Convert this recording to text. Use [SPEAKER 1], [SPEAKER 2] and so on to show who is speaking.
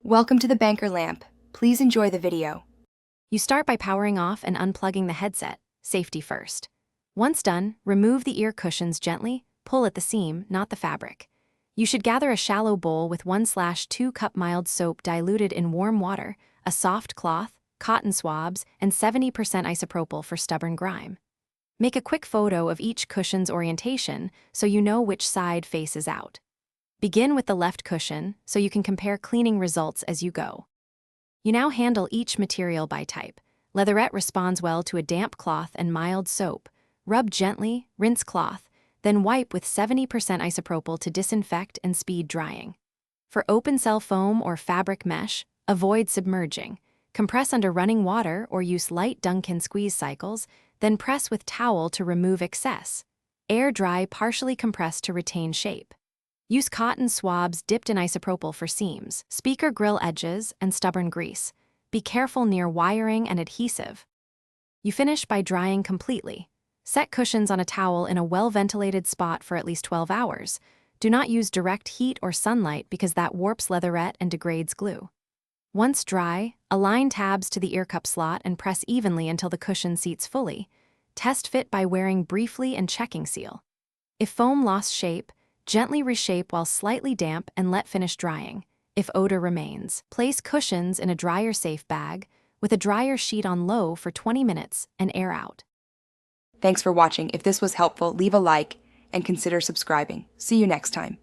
[SPEAKER 1] Welcome to the banker lamp. Please enjoy the video.
[SPEAKER 2] You start by powering off and unplugging the headset, safety first. Once done, remove the ear cushions gently, pull at the seam, not the fabric. You should gather a shallow bowl with 1/2 cup mild soap diluted in warm water, a soft cloth, cotton swabs, and 70% isopropyl for stubborn grime. Make a quick photo of each cushion's orientation so you know which side faces out. Begin with the left cushion so you can compare cleaning results as you go. You now handle each material by type. Leatherette responds well to a damp cloth and mild soap. Rub gently, rinse cloth, then wipe with 70% isopropyl to disinfect and speed drying. For open cell foam or fabric mesh, avoid submerging. Compress under running water or use light Duncan squeeze cycles, then press with towel to remove excess. Air dry partially compressed to retain shape. Use cotton swabs dipped in isopropyl for seams, speaker grill edges, and stubborn grease. Be careful near wiring and adhesive. You finish by drying completely. Set cushions on a towel in a well-ventilated spot for at least 12 hours. Do not use direct heat or sunlight because that warps leatherette and degrades glue. Once dry, align tabs to the ear cup slot and press evenly until the cushion seats fully. Test fit by wearing briefly and checking seal. If foam lost shape, gently reshape while slightly damp and let finish drying. If odor remains, place cushions in a dryer-safe bag with a dryer sheet on low for 20 minutes and air out.
[SPEAKER 1] Thanks for watching. If this was helpful, leave a like and consider subscribing. See you next time.